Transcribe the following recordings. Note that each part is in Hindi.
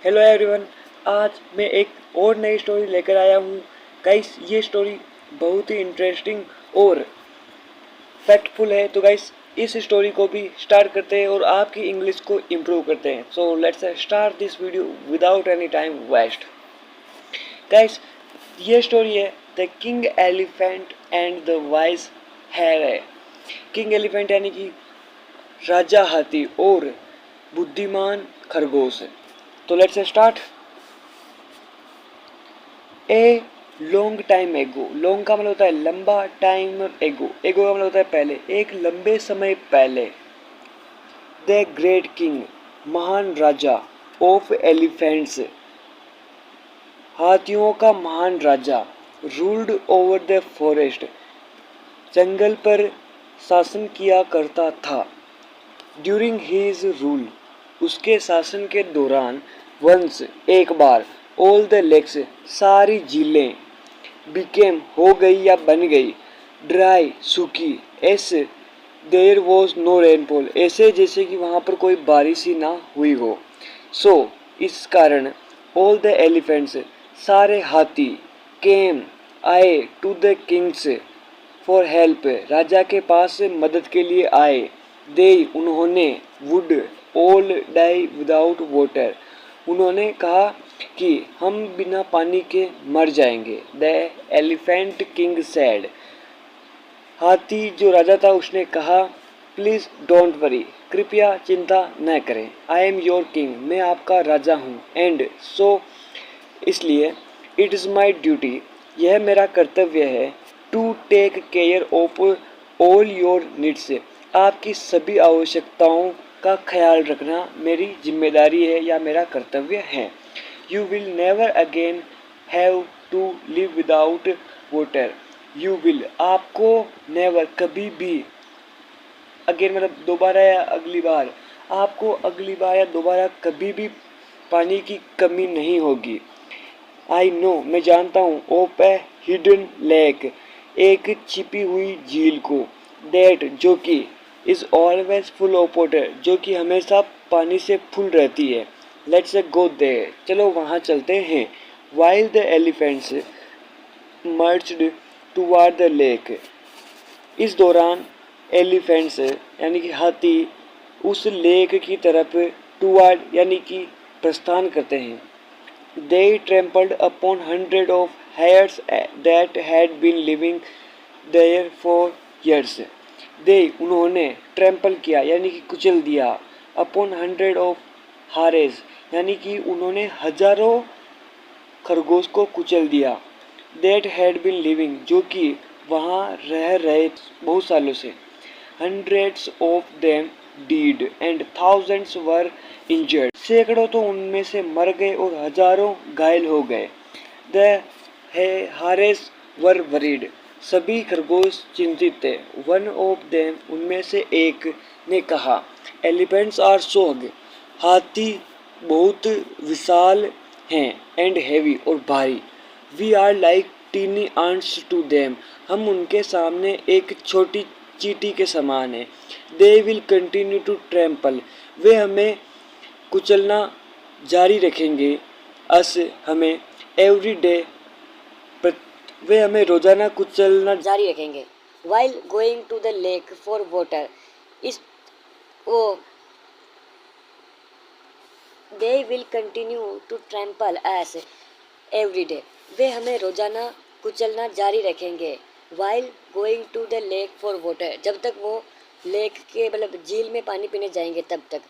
Hello everyone. आज मैं एक और नई स्टोरी लेकर आया हूँ। गाइस, ये स्टोरी बहुत ही इंटरेस्टिंग और फैक्टफुल है। तो गाइस, इस स्टोरी को भी स्टार्ट करते हैं और आपकी इंग्लिश को इम्प्रूव करते हैं। So let's start this video without any time waste. Guys, ये स्टोरी है the king elephant and the wise hare है। किंग एलिफेंट यानी कि राजा हाथी और बुद्धिमान खरगोश। तो let's start. A long time ago. Long का मतलब होता है लंबा, टाइम एगो, एगो का मतलब होता है पहले, एक लंबे समय पहले। द ग्रेट किंग, महान राजा, ऑफ एलिफेंट्स, हाथियों का महान राजा, रूल्ड ओवर द फॉरेस्ट, जंगल पर शासन किया करता था। ड्यूरिंग हिज रूल, उसके शासन के दौरान, वंस एक बार, ऑल द लेक्स, सारी झीलें, बिकेम हो गई या बन गई, ड्राई सूखी, as there was no rainfall, ऐसे जैसे कि वहाँ पर कोई बारिश ही ना हुई हो। सो इस कारण ऑल द एलिफेंट्स, सारे हाथी, केम आए, to the kings for help, राजा के पास मदद के लिए आए। दे उन्होंने, would all die without water, उन्होंने कहा कि हम बिना पानी के मर जाएंगे। द एलिफेंट किंग सैड, हाथी जो राजा था उसने कहा, प्लीज डोंट वरी, कृपया चिंता न करें। आई एम योर किंग, मैं आपका राजा हूँ। एंड सो इसलिए, इट इज़ माई ड्यूटी, यह मेरा कर्तव्य है, to take care of all your needs, आपकी सभी आवश्यकताओं का ख्याल रखना मेरी जिम्मेदारी है या मेरा कर्तव्य है। You will never again have to live without water, you will, आपको नेवर, कभी भी, अगेन मतलब दोबारा या अगली बार, आपको अगली बार या दोबारा कभी भी पानी की कमी नहीं होगी। आई नो, मैं जानता हूँ, ऑफ ए हिडन लेक, एक छिपी हुई झील को, दैट जो कि, is always full of water, जो कि हमेशा पानी से फुल रहती है। लेट्स गो देयर, चलो वहाँ चलते हैं। While the elephants marched toward the lake, इस दौरान एलिफेंट्स यानी कि हाथी उस लेक की तरफ, टुवार्ड यानी कि प्रस्थान करते हैं। They trampled upon hundreds of hares that had been living there for years. They उन्होंने ट्रैम्पल किया यानी कि कुचल दिया, upon hundred of hares यानी कि उन्होंने हजारों खरगोश को कुचल दिया, that had been living जो कि वहाँ रह रहे बहुत सालों से, hundreds of them died and thousands were injured, सैकड़ों तो उनमें से मर गए और हजारों घायल हो गए। The hares were worried, सभी खरगोश चिंतित थे। One of them, उनमें से एक ने कहा, Elephants are so big, हाथी बहुत विशाल हैं, and heavy और भारी, we are like teeny ants to them, हम उनके सामने एक छोटी चींटी के समान हैं। They will continue to trample, वे हमें कुचलना जारी रखेंगे। अस हमें, एवरी डे, वे हमें रोजाना कुचलना जारी रखेंगे। While going to the lake for water, इस वो they will continue to trample us every day, वे हमें रोजाना कुचलना जारी रखेंगे। While going to the lake for water, जब तक वो लेक के मतलब झील में पानी पीने जाएंगे तब तक।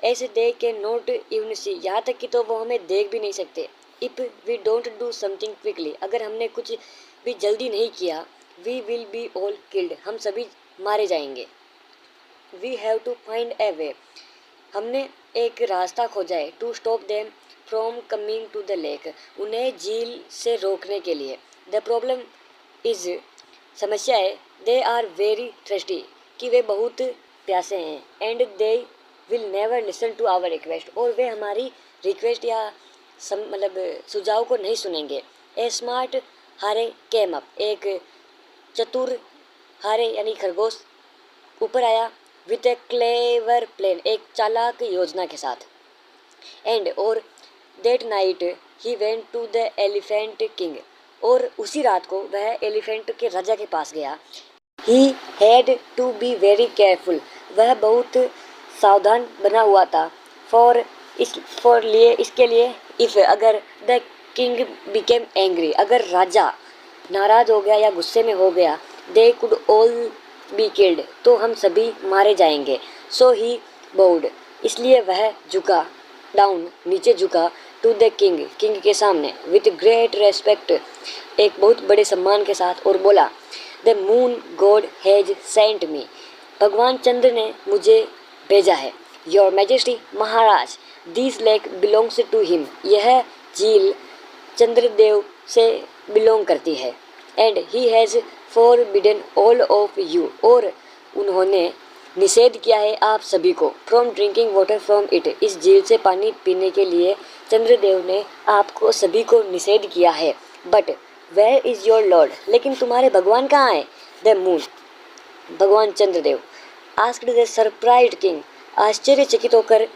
ऐसे दे के नोट इवन सी, यहाँ तक कि तो वो हमें देख भी नहीं सकते। If we don't do something quickly, अगर हमने कुछ भी जल्दी नहीं किया, we will be all killed, हम सभी मारे जाएंगे। We have to find a way, हमने एक रास्ता खोजा है, to stop them from coming to the lake, उन्हें झील से रोकने के लिए। द प्रॉब्लम इज, समस्या है, दे आर वेरी थ्रस्टी, कि वे बहुत प्यासे हैं, and they will never listen to our request, और वे हमारी रिक्वेस्ट या मतलब सुझाव को नहीं सुनेंगे। ए स्मार्ट हारे केम अप, एक चतुर हारे यानी खरगोश ऊपर आया, विद ए क्लेवर प्लान, एक चालाक योजना के साथ। एंड और that night he went to the elephant king, और उसी रात को वह एलिफेंट के राजा के पास गया। He had to be very careful, वह बहुत सावधान बना हुआ था। इसके लिए इफ़ अगर द किंग बिकेम एंग्री, अगर राजा नाराज हो गया या गुस्से में हो गया, they could all be killed, तो हम सभी मारे जाएंगे। सो ही बाउड, इसलिए वह झुका, डाउन नीचे झुका, टू द किंग, किंग के सामने, विथ ग्रेट रेस्पेक्ट, एक बहुत बड़े सम्मान के साथ, और बोला, the moon god has sent me, भगवान चंद्र ने मुझे भेजा है। योर मैजेस्टी, महाराज, this lake belongs to him, यह झील चंद्रदेव से बिलोंग करती है। And he has forbidden all of you, और उन्होंने निषेध किया है आप सभी को, from drinking water from it, इस झील से पानी पीने के लिए चंद्रदेव ने आपको सभी को निषेध किया है। But where is your lord, लेकिन तुम्हारे भगवान कहाँ हैं? द मून, भगवान Chandradev. Asked the surprised king, आश्चर्यचकित होकर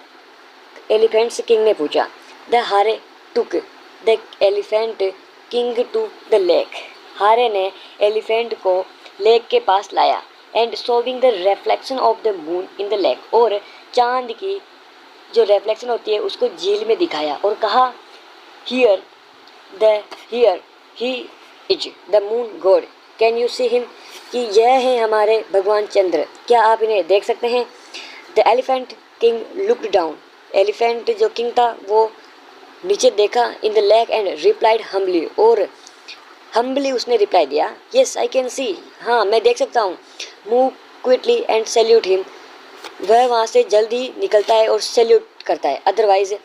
एलिफेंट्स किंग ने पूछा। The hare took the elephant king to the lake, hare ने एलिफेंट को लेक के पास लाया। And showing the reflection of the moon in the lake, और चांद की जो रिफ्लेक्शन होती है उसको झील में दिखाया, और कहा, here he is the moon God, can you see him, कि यह है हमारे भगवान चंद्र, क्या आप इन्हें देख सकते हैं? The elephant king looked down, elephant जो किंग था वो नीचे देखा, in the lake, and replied humbly, और हम्बली उसने रिप्लाई दिया, येस आई कैन सी, हाँ मैं देख सकता हूँ। Move quickly and salute him, वह वहाँ से जल्दी निकलता है और सैल्यूट करता है, अदरवाइज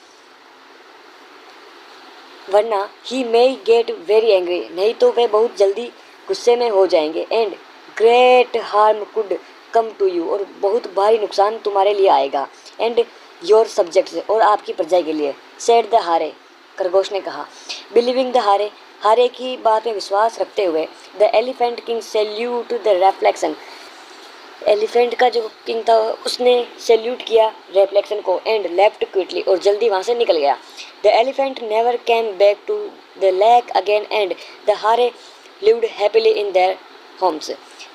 वरना he may get very angry, नहीं तो वह बहुत जल्दी गुस्से में हो जाएंगे। And great harm could come to you, और बहुत भारी नुकसान तुम्हारे लिए आएगा। एंड योर सब्जेक्ट्स, और आपकी प्रजा के लिए। सेड द हारे, खरगोश ने कहा। बिलीविंग द हारे, हारे की बात में विश्वास रखते हुए, the elephant king salute the reflection, elephant का जो किंग था उसने सैल्यूट किया रिफ्लेक्शन को, एंड लेफ्ट क्विकली, और जल्दी वहाँ से निकल गया। The elephant never came back to the lake again, and the hare lived happily in their homes,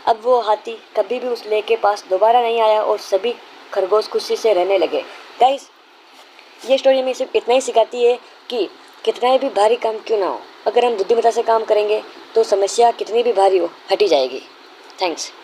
अब वो हाथी कभी भी उस लेक के पास दोबारा नहीं आया, और सभी खरगोश खुशी से रहने लगे। गाइस, ये स्टोरी हमें सिर्फ इतना ही सिखाती है कि कितना भी भारी काम क्यों ना हो, अगर हम बुद्धिमत्ता से काम करेंगे तो समस्या कितनी भी भारी हो हटी जाएगी। थैंक्स।